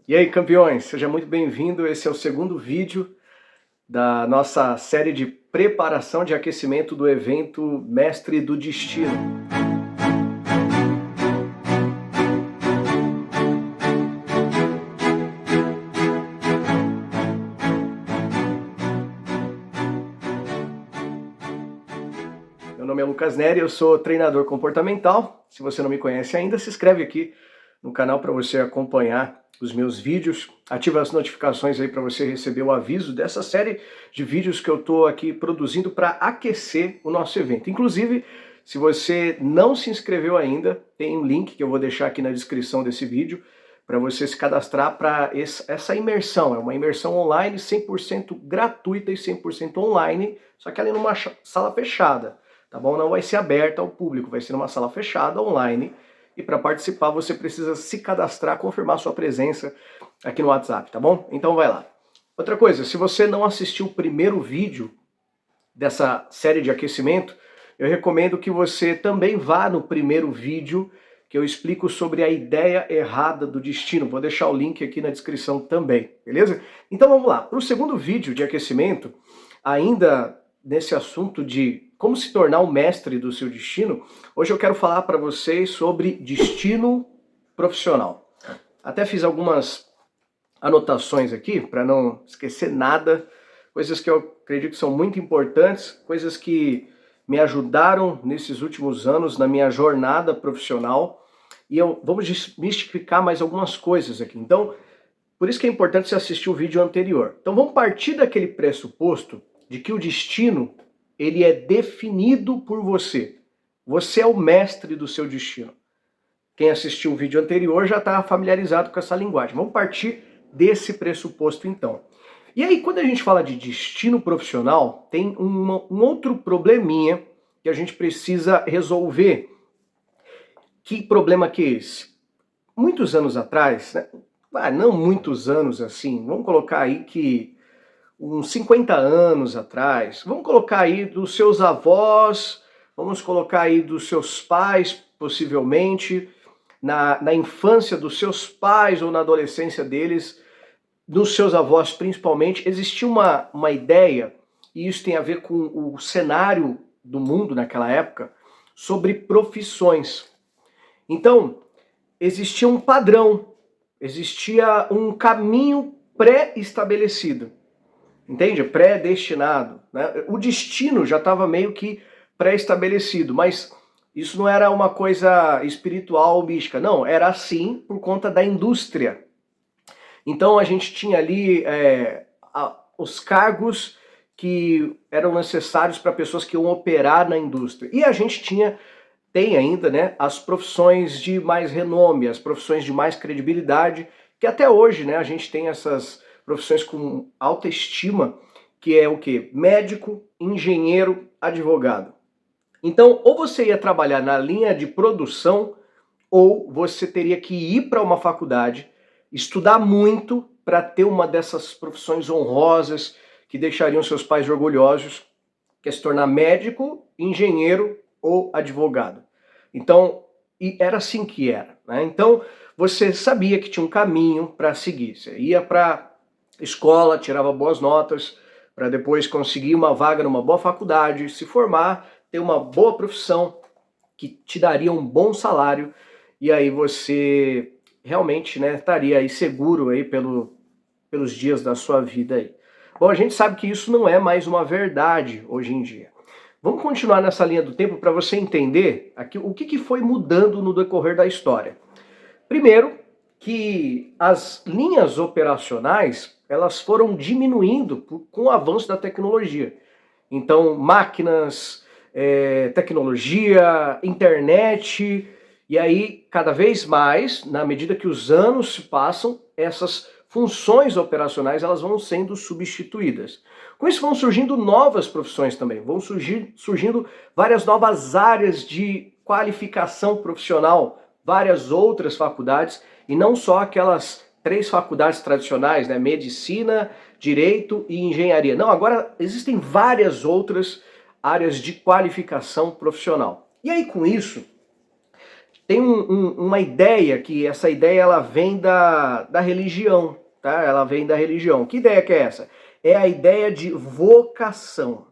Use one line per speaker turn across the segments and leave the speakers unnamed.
E aí, campeões, seja muito bem-vindo. Esse é o segundo vídeo da nossa série de preparação de aquecimento do evento Mestre do Destino. Meu nome é Lucas Neri, eu sou treinador comportamental. Se você não me conhece ainda, se inscreve aqui no canal para você acompanhar os meus vídeos. Ativa as notificações aí para você receber o aviso dessa série de vídeos que eu estou aqui produzindo para aquecer o nosso evento. Inclusive, se você não se inscreveu ainda, tem um link que eu vou deixar aqui na descrição desse vídeo para você se cadastrar para essa imersão. É uma imersão online 100% gratuita e 100% online, só que ali numa sala fechada, tá bom? Não vai ser aberta ao público, vai ser numa sala fechada online. E para participar você precisa se cadastrar, confirmar sua presença aqui no WhatsApp, tá bom? Então vai lá. Outra coisa, se você não assistiu o primeiro vídeo dessa série de aquecimento, eu recomendo que você também vá no primeiro vídeo que eu explico sobre a ideia errada do destino. Vou deixar o link aqui na descrição também, beleza? Então vamos lá. Para o segundo vídeo de aquecimento, ainda nesse assunto de como se tornar o mestre do seu destino, hoje eu quero falar para vocês sobre destino profissional. Até fiz algumas anotações aqui para não esquecer nada, coisas que eu acredito que são muito importantes, coisas que me ajudaram nesses últimos anos na minha jornada profissional, e vamos desmistificar mais algumas coisas aqui. Então, por isso que é importante você assistir o vídeo anterior. Então vamos partir daquele pressuposto de que o destino ele é definido por você. Você é o mestre do seu destino. Quem assistiu o vídeo anterior já está familiarizado com essa linguagem. Vamos partir desse pressuposto então. E aí, quando a gente fala de destino profissional, tem um outro probleminha que a gente precisa resolver. Que problema que é esse? Muitos anos atrás, né? Não muitos anos assim, vamos colocar aí que uns 50 anos atrás, vamos colocar aí dos seus avós, vamos colocar aí dos seus pais, possivelmente, na infância dos seus pais ou na adolescência deles, dos seus avós principalmente, existia uma ideia, e isso tem a ver com o cenário do mundo naquela época, sobre profissões. Então, existia um padrão, existia um caminho pré-estabelecido. Entende? Predestinado, né? O destino já estava meio que pré-estabelecido, mas isso não era uma coisa espiritual ou mística, não, era assim por conta da indústria. Então a gente tinha ali os cargos que eram necessários para pessoas que iam operar na indústria. E a gente tem ainda, né, as profissões de mais renome, as profissões de mais credibilidade, que até hoje, né, a gente tem essas profissões com alta estima, que é o quê? Médico, engenheiro, advogado. Então, ou você ia trabalhar na linha de produção, ou você teria que ir para uma faculdade, estudar muito para ter uma dessas profissões honrosas que deixariam seus pais orgulhosos, que é se tornar médico, engenheiro ou advogado. Então, e era assim que era, né? Então, você sabia que tinha um caminho para seguir. Você ia para escola, tirava boas notas, para depois conseguir uma vaga numa boa faculdade, se formar, ter uma boa profissão que te daria um bom salário, e aí você realmente, né, estaria aí seguro aí pelos dias da sua vida aí. Bom, a gente sabe que isso não é mais uma verdade hoje em dia. Vamos continuar nessa linha do tempo para você entender aqui o que foi mudando no decorrer da história. Primeiro, que as linhas operacionais elas foram diminuindo com o avanço da tecnologia. Então, máquinas, tecnologia, internet, e aí cada vez mais, na medida que os anos se passam, essas funções operacionais elas vão sendo substituídas. Com isso vão surgindo novas profissões também, vão surgindo várias novas áreas de qualificação profissional, várias outras faculdades, e não só aquelas 3 faculdades tradicionais, né? Medicina, Direito e Engenharia. Não, agora existem várias outras áreas de qualificação profissional. E aí com isso, tem uma ideia, que essa ideia ela vem da religião, tá? Ela vem da religião. Que ideia que é essa? É a ideia de vocação.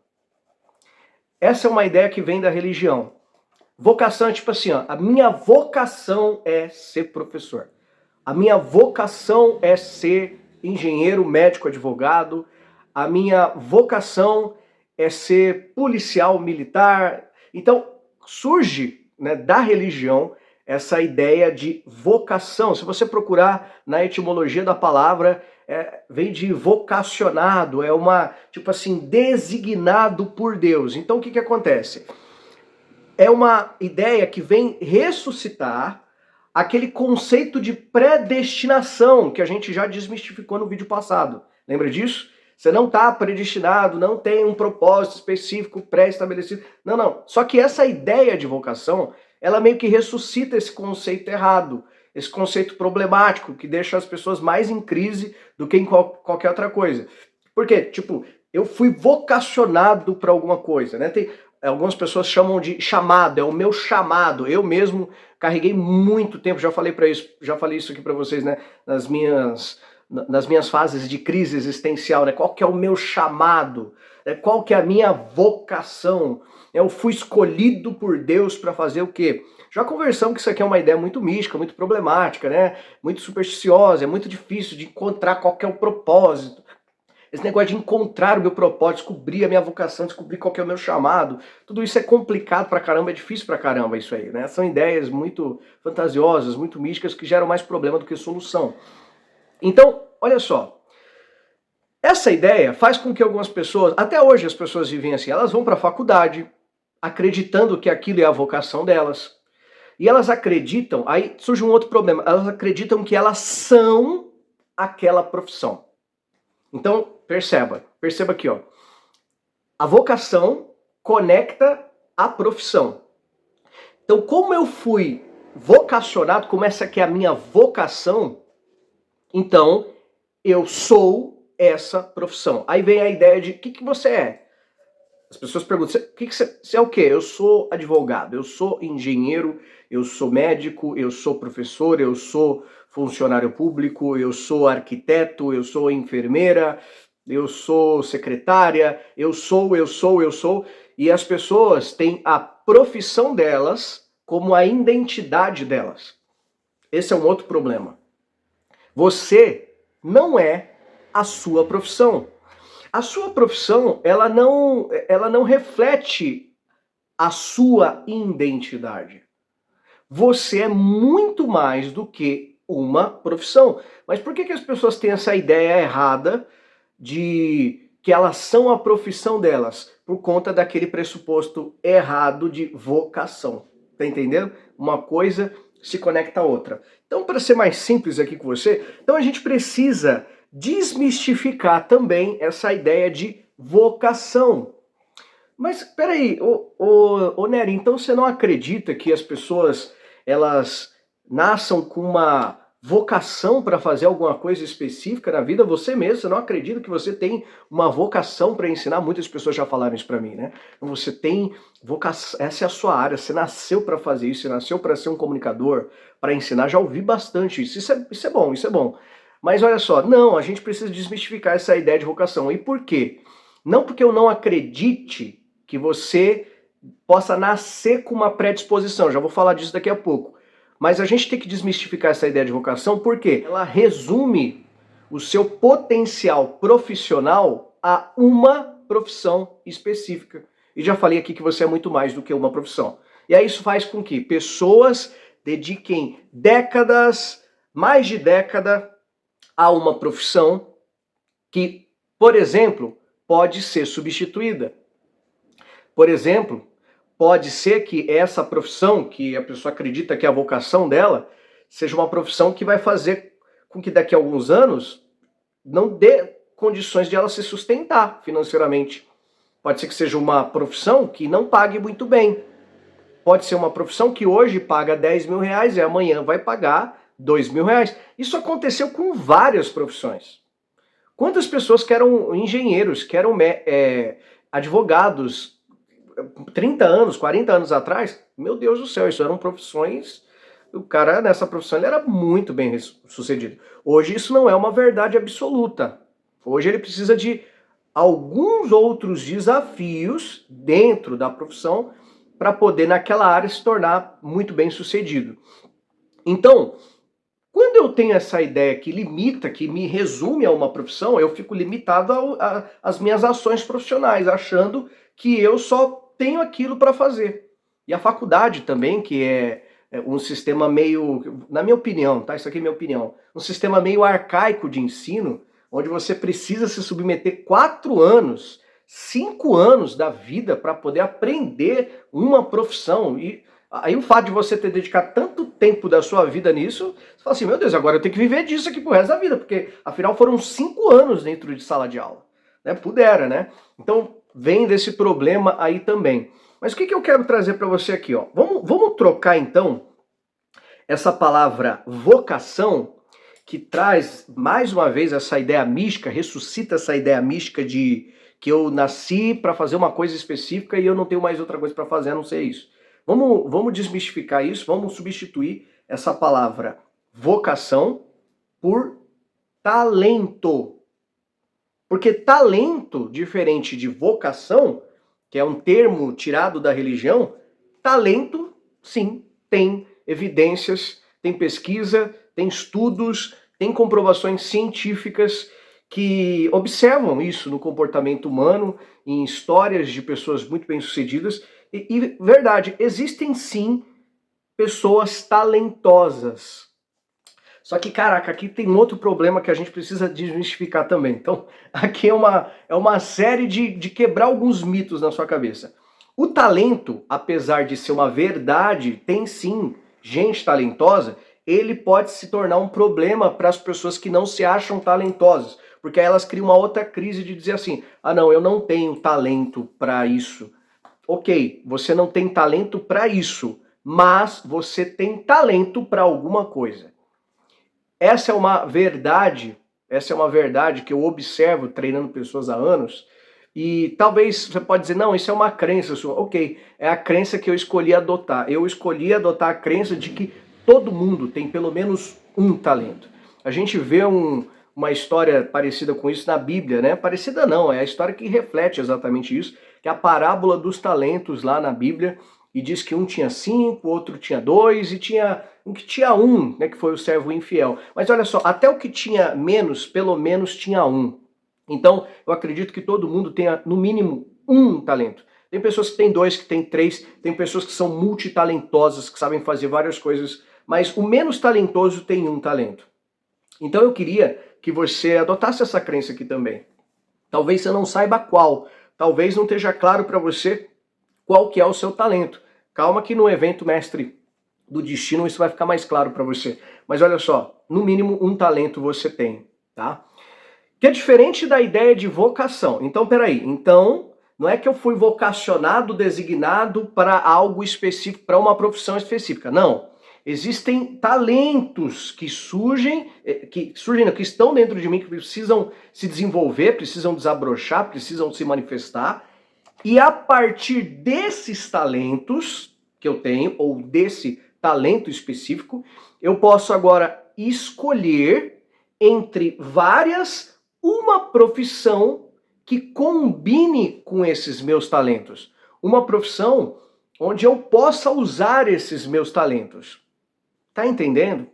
Essa é uma ideia que vem da religião. Vocação é tipo assim, ó, a minha vocação é ser professor. A minha vocação é ser engenheiro, médico, advogado. A minha vocação é ser policial, militar. Então, surge, né, da religião essa ideia de vocação. Se você procurar na etimologia da palavra, vem de vocacionado, é uma, tipo assim, designado por Deus. Então, o que acontece? É uma ideia que vem ressuscitar aquele conceito de predestinação que a gente já desmistificou no vídeo passado. Lembra disso? Você não está predestinado, não tem um propósito específico pré-estabelecido. Não, não. Só que essa ideia de vocação, ela meio que ressuscita esse conceito errado, esse conceito problemático, que deixa as pessoas mais em crise do que em qualquer outra coisa. Por quê? Tipo, eu fui vocacionado para alguma coisa, né? Algumas pessoas chamam de chamado, é o meu chamado. Eu mesmo carreguei muito tempo, já falei isso aqui para vocês, né? Nas minhas fases de crise existencial, né? Qual que é o meu chamado? Qual que é a minha vocação? Eu fui escolhido por Deus para fazer o quê? Já conversamos que isso aqui é uma ideia muito mística, muito problemática, né? Muito supersticiosa, é muito difícil de encontrar qual que é o propósito. Esse negócio de encontrar o meu propósito, descobrir a minha vocação, descobrir qual que é o meu chamado, tudo isso é complicado pra caramba, é difícil pra caramba isso aí, né? São ideias muito fantasiosas, muito místicas, que geram mais problema do que solução. Então, olha só, essa ideia faz com que algumas pessoas, até hoje as pessoas vivem assim, elas vão pra faculdade, acreditando que aquilo é a vocação delas, e elas acreditam, aí surge um outro problema, elas acreditam que elas são aquela profissão. Então, perceba aqui, ó. A vocação conecta a profissão. Então, como eu fui vocacionado, como essa aqui é a minha vocação, então eu sou essa profissão. Aí vem a ideia de o que você é. As pessoas perguntam, você é o quê? Eu sou advogado, eu sou engenheiro, eu sou médico, eu sou professor, eu sou funcionário público, eu sou arquiteto, eu sou enfermeira, eu sou secretária, eu sou, e as pessoas têm a profissão delas como a identidade delas. Esse é um outro problema. Você não é a sua profissão. A sua profissão, ela não reflete a sua identidade. Você é muito mais do que uma profissão. Mas por que as pessoas têm essa ideia errada de que elas são a profissão delas? Por conta daquele pressuposto errado de vocação. Tá entendendo? Uma coisa se conecta à outra. Então, para ser mais simples aqui com você, então a gente precisa desmistificar também essa ideia de vocação. Mas peraí, Nery, então você não acredita que as pessoas elas nasçam com uma vocação para fazer alguma coisa específica na vida? Você mesmo, você não acredita que você tem uma vocação para ensinar? Muitas pessoas já falaram isso para mim, né? Você tem vocação, essa é a sua área, você nasceu para fazer isso, você nasceu para ser um comunicador, para ensinar. Já ouvi bastante isso. Isso é bom, isso é bom. Mas olha só, não, a gente precisa desmistificar essa ideia de vocação. E por quê? Não porque eu não acredite que você possa nascer com uma predisposição, já vou falar disso daqui a pouco. Mas a gente tem que desmistificar essa ideia de vocação porque ela resume o seu potencial profissional a uma profissão específica. E já falei aqui que você é muito mais do que uma profissão. E aí isso faz com que pessoas dediquem décadas, mais de década, a uma profissão que, por exemplo, pode ser substituída. Por exemplo, pode ser que essa profissão, que a pessoa acredita que é a vocação dela, seja uma profissão que vai fazer com que daqui a alguns anos não dê condições de ela se sustentar financeiramente. Pode ser que seja uma profissão que não pague muito bem. Pode ser uma profissão que hoje paga 10 mil reais e amanhã vai pagar 2 mil reais. Isso aconteceu com várias profissões. Quantas pessoas que eram engenheiros, que eram advogados, 30 anos, 40 anos atrás, meu Deus do céu, isso eram profissões o cara nessa profissão ele era muito bem sucedido. Hoje isso não é uma verdade absoluta. Hoje ele precisa de alguns outros desafios dentro da profissão para poder naquela área se tornar muito bem sucedido. Então, quando eu tenho essa ideia que limita, que me resume a uma profissão, eu fico limitado às minhas ações profissionais, achando que eu só tenho aquilo para fazer. E a faculdade também, que é um sistema meio, na minha opinião, tá? Isso aqui é minha opinião, um sistema meio arcaico de ensino, onde você precisa se submeter 4 anos, 5 anos da vida para poder aprender uma profissão. E aí o fato de você ter dedicado tanto tempo da sua vida nisso, você fala assim, meu Deus, agora eu tenho que viver disso aqui pro resto da vida, porque afinal foram 5 anos dentro de sala de aula. Né? Pudera, né? Então vem desse problema aí também. Mas o que eu quero trazer para você aqui? Ó? Vamos trocar então essa palavra vocação, que traz mais uma vez essa ideia mística, ressuscita essa ideia mística de que eu nasci para fazer uma coisa específica e eu não tenho mais outra coisa para fazer a não ser isso. Vamos desmistificar isso, vamos substituir essa palavra vocação por talento. Porque talento, diferente de vocação, que é um termo tirado da religião, talento, sim, tem evidências, tem pesquisa, tem estudos, tem comprovações científicas que observam isso no comportamento humano, em histórias de pessoas muito bem-sucedidas. E verdade, existem sim pessoas talentosas. Só que, caraca, aqui tem outro problema que a gente precisa desmistificar também. Então, aqui é uma série de quebrar alguns mitos na sua cabeça. O talento, apesar de ser uma verdade, tem sim gente talentosa, ele pode se tornar um problema para as pessoas que não se acham talentosas. Porque aí elas criam uma outra crise de dizer assim, ah não, eu não tenho talento para isso. Ok, você não tem talento para isso, mas você tem talento para alguma coisa. Essa é uma verdade que eu observo treinando pessoas há anos, e talvez você pode dizer, não, isso é uma crença sua. Ok, é a crença que eu escolhi adotar. Eu escolhi adotar a crença de que todo mundo tem pelo menos um talento. A gente vê uma história parecida com isso na Bíblia, né? Parecida não, é a história que reflete exatamente isso, que é a parábola dos talentos lá na Bíblia, e diz que um tinha 5, outro tinha 2, e tinha um que tinha 1, né, que foi o servo infiel. Mas olha só, até o que tinha menos, pelo menos tinha 1. Então, eu acredito que todo mundo tenha, no mínimo, um talento. Tem pessoas que têm 2, que têm 3, tem pessoas que são multitalentosas, que sabem fazer várias coisas, mas o menos talentoso tem um talento. Então eu queria que você adotasse essa crença aqui também. Talvez você não saiba qual, talvez não esteja claro para você qual que é o seu talento. Calma que no evento Mestre do Destino isso vai ficar mais claro para você. Mas olha só, no mínimo um talento você tem, tá? Que é diferente da ideia de vocação. Então, peraí, não é que eu fui vocacionado, designado para algo específico, para uma profissão específica. Não. Existem talentos que surgem, que estão dentro de mim, que precisam se desenvolver, precisam desabrochar, precisam se manifestar. E a partir desses talentos que eu tenho, ou desse talento específico, eu posso agora escolher entre várias uma profissão que combine com esses meus talentos. Uma profissão onde eu possa usar esses meus talentos. Tá entendendo?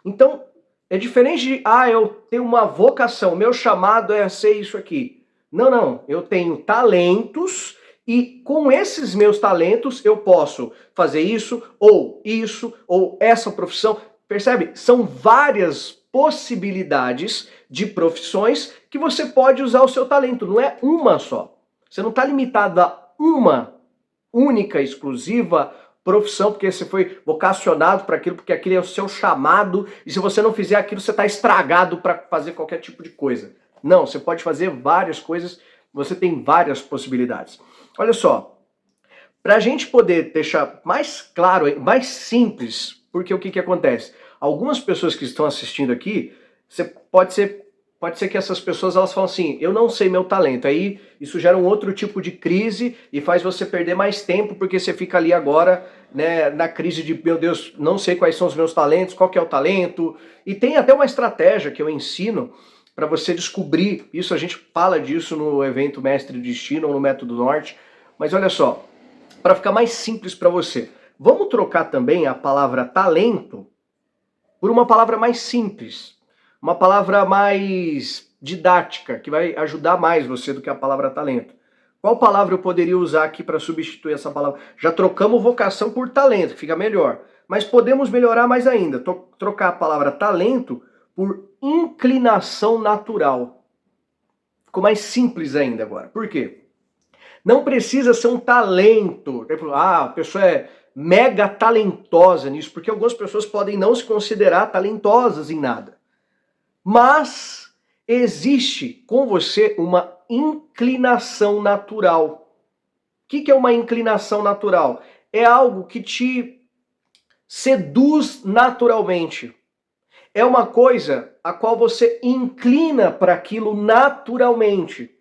Então, é diferente de, eu tenho uma vocação, meu chamado é ser isso aqui. Não, eu tenho talentos e com esses meus talentos eu posso fazer isso, ou essa profissão. Percebe? São várias possibilidades de profissões que você pode usar o seu talento, não é uma só. Você não está limitado a uma única, exclusiva profissão, porque você foi vocacionado para aquilo, porque aquilo é o seu chamado, e se você não fizer aquilo, você está estragado para fazer qualquer tipo de coisa. Não, você pode fazer várias coisas, você tem várias possibilidades. Olha só, para a gente poder deixar mais claro, mais simples, porque o que acontece? Algumas pessoas que estão assistindo aqui, pode ser que essas pessoas elas falam assim, eu não sei meu talento. Aí isso gera um outro tipo de crise e faz você perder mais tempo, porque você fica ali agora né, na crise de, meu Deus, não sei quais são os meus talentos, qual que é o talento, e tem até uma estratégia que eu ensino para você descobrir, isso a gente fala disso no evento Mestre Destino ou no Método Norte, mas olha só, para ficar mais simples para você, vamos trocar também a palavra talento por uma palavra mais simples, uma palavra mais didática, que vai ajudar mais você do que a palavra talento. Qual palavra eu poderia usar aqui para substituir essa palavra? Já trocamos vocação por talento, que fica melhor. Mas podemos melhorar mais ainda, trocar a palavra talento por inclinação natural. Ficou mais simples ainda agora. Por quê? Não precisa ser um talento. Ah, a pessoa é mega talentosa nisso, porque algumas pessoas podem não se considerar talentosas em nada. Mas existe com você uma inclinação natural. O que é uma inclinação natural? É algo que te seduz naturalmente. É uma coisa a qual você inclina para aquilo naturalmente.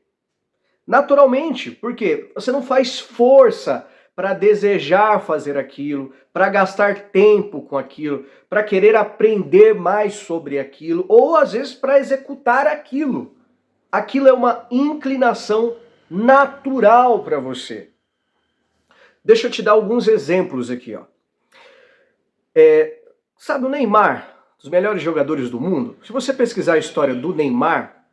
Naturalmente, porque você não faz força para desejar fazer aquilo, para gastar tempo com aquilo, para querer aprender mais sobre aquilo, ou às vezes para executar aquilo. Aquilo é uma inclinação natural para você. Deixa eu te dar alguns exemplos aqui, ó. Sabe o Neymar, dos melhores jogadores do mundo? Se você pesquisar a história do Neymar,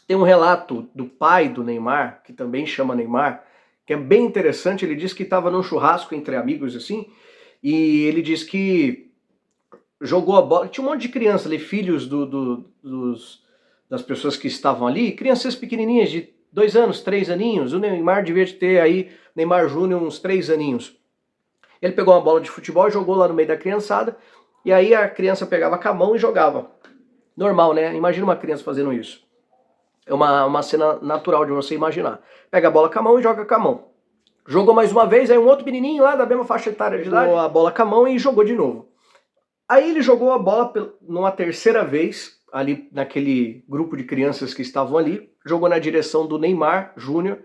tem um relato do pai do Neymar, que também chama Neymar, que é bem interessante. Ele diz que estava num churrasco entre amigos assim, e ele diz que jogou a bola. Tinha um monte de crianças ali, filhos das pessoas que estavam ali, crianças pequenininhas de 2 anos, 3 aninhos. O Neymar devia ter aí, Neymar Júnior, uns 3 aninhos. Ele pegou uma bola de futebol e jogou lá no meio da criançada, e aí a criança pegava com a mão e jogava. Normal, né? Imagina uma criança fazendo isso. É uma cena natural de você imaginar. Pega a bola com a mão e joga com a mão. Jogou mais uma vez, aí um outro menininho lá da mesma faixa etária de idade, a bola com a mão e jogou de novo. Aí ele jogou a bola numa terceira vez, ali naquele grupo de crianças que estavam ali, jogou na direção do Neymar Júnior,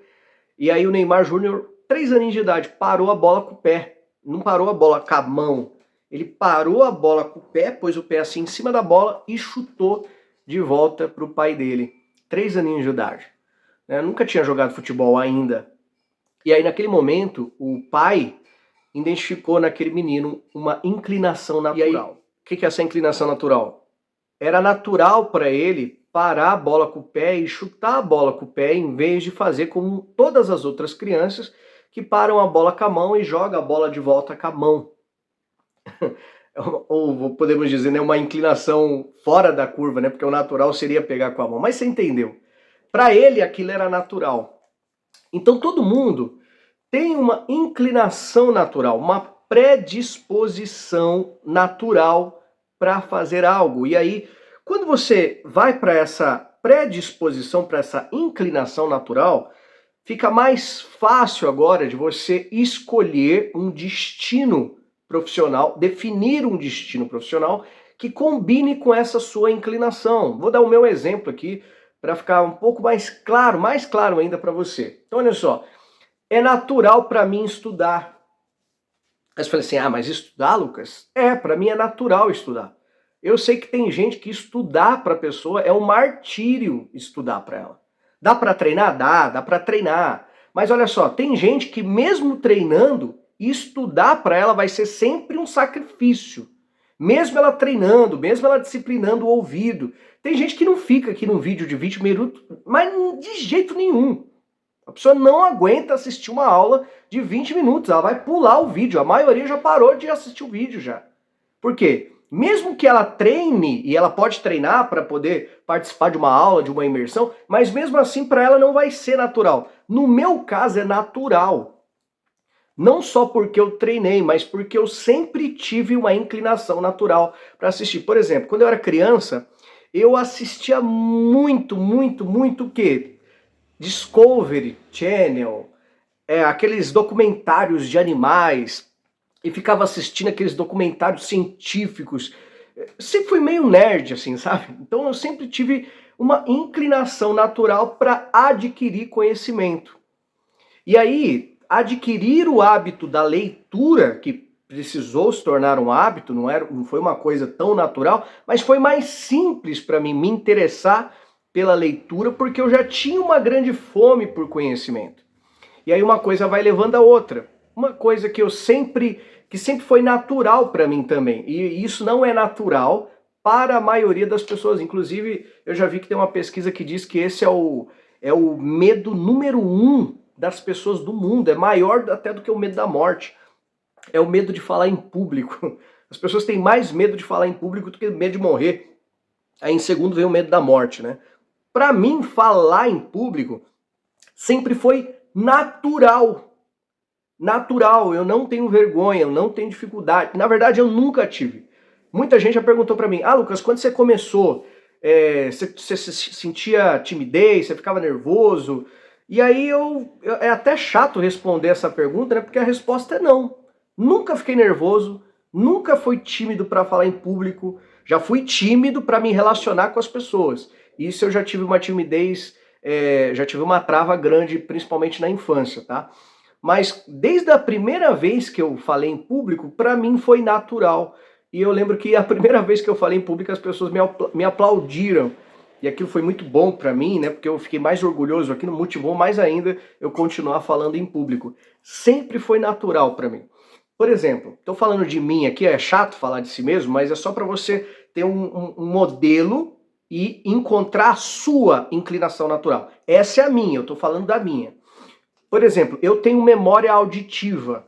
e aí o Neymar Júnior, 3 aninhos de idade, parou a bola com o pé. Não parou a bola com a mão. Ele parou a bola com o pé, pôs o pé assim em cima da bola e chutou de volta para o pai dele. 3 aninhos de idade. Nunca tinha jogado futebol ainda. E aí naquele momento, o pai identificou naquele menino uma inclinação natural. E aí, o que é essa inclinação natural? Era natural para ele parar a bola com o pé e chutar a bola com o pé, em vez de fazer como todas as outras crianças que param a bola com a mão e jogam a bola de volta com a mão. Ou podemos dizer, né, uma inclinação fora da curva, né, porque o natural seria pegar com a mão. Mas você entendeu. Para ele aquilo era natural. Então todo mundo tem uma inclinação natural, uma predisposição natural para fazer algo. E aí, quando você vai para essa predisposição, para essa inclinação natural, fica mais fácil agora de você escolher um destino profissional, definir um destino profissional que combine com essa sua inclinação. Vou dar o meu exemplo aqui para ficar um pouco mais claro ainda para você. Então olha só, é natural para mim estudar. Aí você fala assim, mas estudar, Lucas? Para mim é natural estudar. Eu sei que tem gente que estudar para a pessoa é um martírio estudar para ela. Dá para treinar? Dá para treinar. Mas olha só, tem gente que mesmo treinando, estudar para ela vai ser sempre um sacrifício. Mesmo ela treinando, mesmo ela disciplinando o ouvido. Tem gente que não fica aqui num vídeo de 20 minutos, mas de jeito nenhum. A pessoa não aguenta assistir uma aula de 20 minutos, ela vai pular o vídeo. A maioria já parou de assistir o vídeo já. Por quê? Mesmo que ela treine, e ela pode treinar para poder participar de uma aula, de uma imersão, mas mesmo assim para ela não vai ser natural. No meu caso é natural. Não só porque eu treinei, mas porque eu sempre tive uma inclinação natural para assistir. Por exemplo, quando eu era criança, eu assistia muito o quê? Discovery Channel, aqueles documentários de animais, e ficava assistindo aqueles documentários científicos. Sempre fui meio nerd, assim, sabe? Então eu sempre tive uma inclinação natural para adquirir conhecimento. E aí, adquirir o hábito da leitura, que precisou se tornar um hábito, não foi uma coisa tão natural, mas foi mais simples para mim me interessar pela leitura porque eu já tinha uma grande fome por conhecimento. E aí uma coisa vai levando a outra. Uma coisa que sempre foi natural para mim também. E isso não é natural para a maioria das pessoas. Inclusive, eu já vi que tem uma pesquisa que diz que esse é o medo número 1 das pessoas do mundo. É maior até do que o medo da morte. É o medo de falar em público. As pessoas têm mais medo de falar em público do que medo de morrer. Aí em segundo vem o medo da morte, né? Para mim, falar em público sempre foi natural. Natural, eu não tenho vergonha, eu não tenho dificuldade. Na verdade, eu nunca tive. Muita gente já perguntou para mim, Lucas, quando você começou, você sentia timidez, você ficava nervoso? E aí é até chato responder essa pergunta, né? Porque a resposta é não. Nunca fiquei nervoso, nunca fui tímido para falar em público, já fui tímido para me relacionar com as pessoas. Isso eu já tive uma timidez, já tive uma trava grande, principalmente na infância, tá? Mas desde a primeira vez que eu falei em público, para mim foi natural. E eu lembro que a primeira vez que eu falei em público, as pessoas me aplaudiram. E aquilo foi muito bom para mim, né? Porque eu fiquei mais orgulhoso, aquilo motivou mais ainda eu continuar falando em público. Sempre foi natural para mim. Por exemplo, estou falando de mim aqui, é chato falar de si mesmo, mas é só para você ter um modelo e encontrar a sua inclinação natural. Essa é a minha, eu estou falando da minha. Por exemplo, eu tenho memória auditiva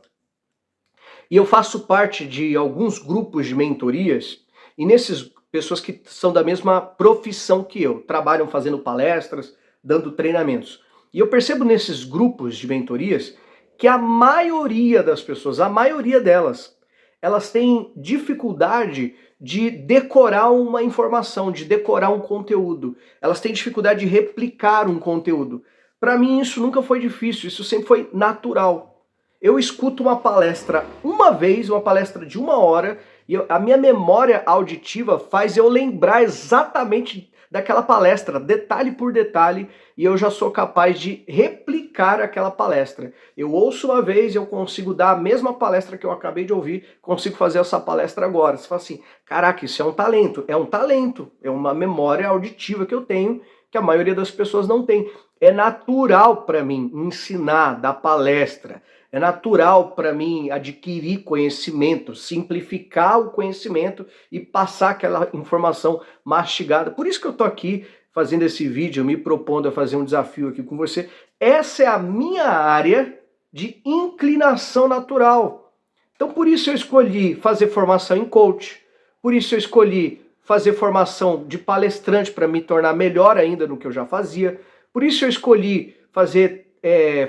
e eu faço parte de alguns grupos de mentorias e nesses pessoas que são da mesma profissão que eu, trabalham fazendo palestras, dando treinamentos. E eu percebo nesses grupos de mentorias que a maioria das pessoas, a maioria delas, elas têm dificuldade de decorar uma informação, de decorar um conteúdo. Elas têm dificuldade de replicar um conteúdo. Para mim isso nunca foi difícil, isso sempre foi natural. Eu escuto uma palestra uma vez, uma palestra de 1 hora, e a minha memória auditiva faz eu lembrar exatamente daquela palestra, detalhe por detalhe, e eu já sou capaz de replicar aquela palestra. Eu ouço uma vez, eu consigo dar a mesma palestra que eu acabei de ouvir, consigo fazer essa palestra agora. Você fala assim, caraca, isso é um talento. É um talento, é uma memória auditiva que eu tenho, que a maioria das pessoas não tem. É natural para mim ensinar, dar palestra. É natural para mim adquirir conhecimento, simplificar o conhecimento e passar aquela informação mastigada. Por isso que eu tô aqui fazendo esse vídeo, me propondo a fazer um desafio aqui com você. Essa é a minha área de inclinação natural. Então por isso eu escolhi fazer formação em coach, por isso eu escolhi fazer formação de palestrante para me tornar melhor ainda no que eu já fazia, por isso eu escolhi fazer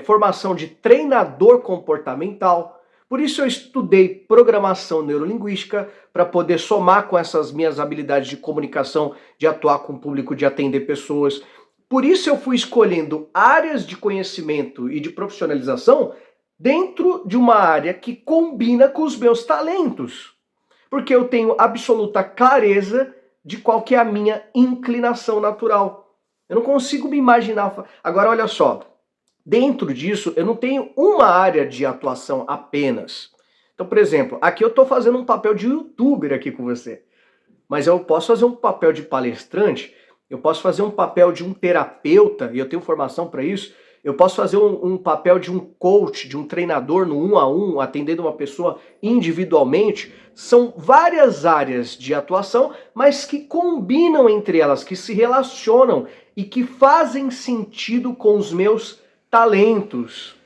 formação de treinador comportamental. Por isso eu estudei programação neurolinguística para poder somar com essas minhas habilidades de comunicação, de atuar com o público, de atender pessoas. Por isso eu fui escolhendo áreas de conhecimento e de profissionalização dentro de uma área que combina com os meus talentos. Porque eu tenho absoluta clareza de qual que é a minha inclinação natural. Eu não consigo me imaginar. Agora olha só, dentro disso, eu não tenho uma área de atuação apenas. Então, por exemplo, aqui eu estou fazendo um papel de youtuber aqui com você. Mas eu posso fazer um papel de palestrante, eu posso fazer um papel de um terapeuta, e eu tenho formação para isso. Eu posso fazer um papel de um coach, de um treinador no 1-a-1, atendendo uma pessoa individualmente. São várias áreas de atuação, mas que combinam entre elas, que se relacionam e que fazem sentido com os meus talentos.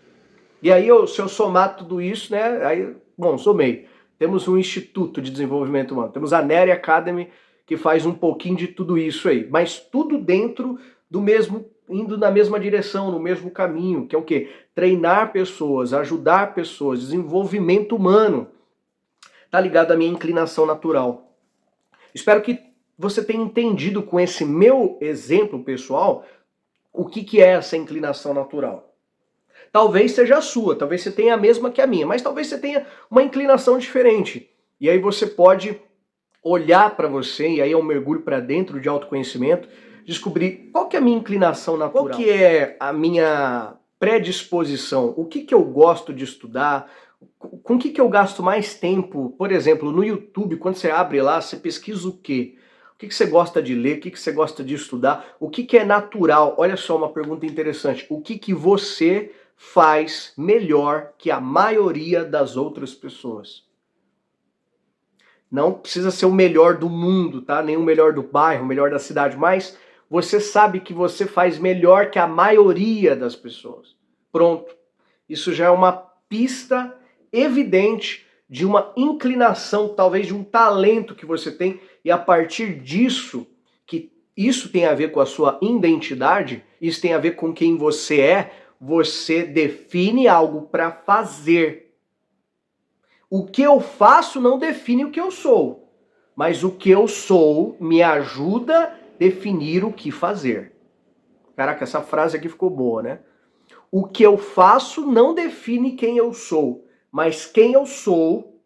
E aí, se eu somar tudo isso, né? Aí, bom, somei. Temos um Instituto de Desenvolvimento Humano, temos a Nery Academy, que faz um pouquinho de tudo isso aí, mas tudo dentro do mesmo, indo na mesma direção, no mesmo caminho, que é o quê? Treinar pessoas, ajudar pessoas, desenvolvimento humano. Tá ligado à minha inclinação natural. Espero que você tenha entendido com esse meu exemplo pessoal o que é essa inclinação natural. Talvez seja a sua, talvez você tenha a mesma que a minha, mas talvez você tenha uma inclinação diferente. E aí você pode olhar para você, e aí é um mergulho para dentro de autoconhecimento, descobrir qual que é a minha inclinação natural, qual que é a minha predisposição, o que eu gosto de estudar, Com o que eu gasto mais tempo? Por exemplo, no YouTube, quando você abre lá, você pesquisa o quê? O que você gosta de ler? O que você gosta de estudar? O que é natural? Olha só uma pergunta interessante. O que você faz melhor que a maioria das outras pessoas? Não precisa ser o melhor do mundo, tá? Nem o melhor do bairro, o melhor da cidade, mas você sabe que você faz melhor que a maioria das pessoas. Pronto. Isso já é uma pista evidente de uma inclinação, talvez de um talento que você tem, e a partir disso, que isso tem a ver com a sua identidade, isso tem a ver com quem você é, você define algo para fazer. O que eu faço não define o que eu sou, mas o que eu sou me ajuda a definir o que fazer. Caraca, essa frase aqui ficou boa, né? O que eu faço não define quem eu sou, mas quem eu sou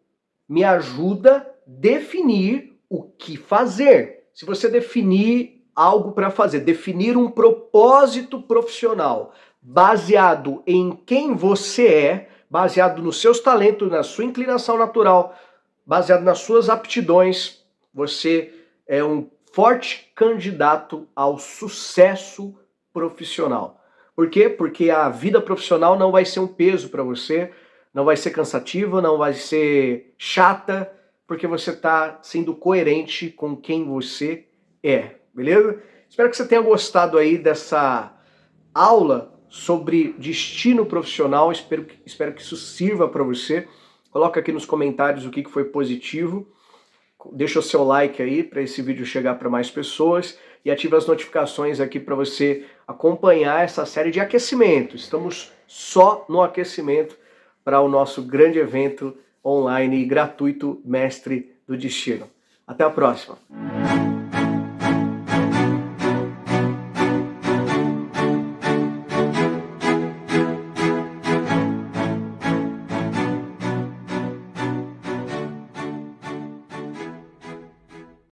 me ajuda a definir o que fazer. Se você definir algo para fazer, definir um propósito profissional baseado em quem você é, baseado nos seus talentos, na sua inclinação natural, baseado nas suas aptidões, você é um forte candidato ao sucesso profissional. Por quê? Porque a vida profissional não vai ser um peso para você, não vai ser cansativa, não vai ser chata, porque você está sendo coerente com quem você é, beleza? Espero que você tenha gostado aí dessa aula sobre destino profissional, espero que isso sirva para você. Coloca aqui nos comentários o que foi positivo. Deixa o seu like aí para esse vídeo chegar para mais pessoas e ative as notificações aqui para você acompanhar essa série de aquecimento. Estamos só no aquecimento para o nosso grande evento online e gratuito Mestre do Destino. Até a próxima!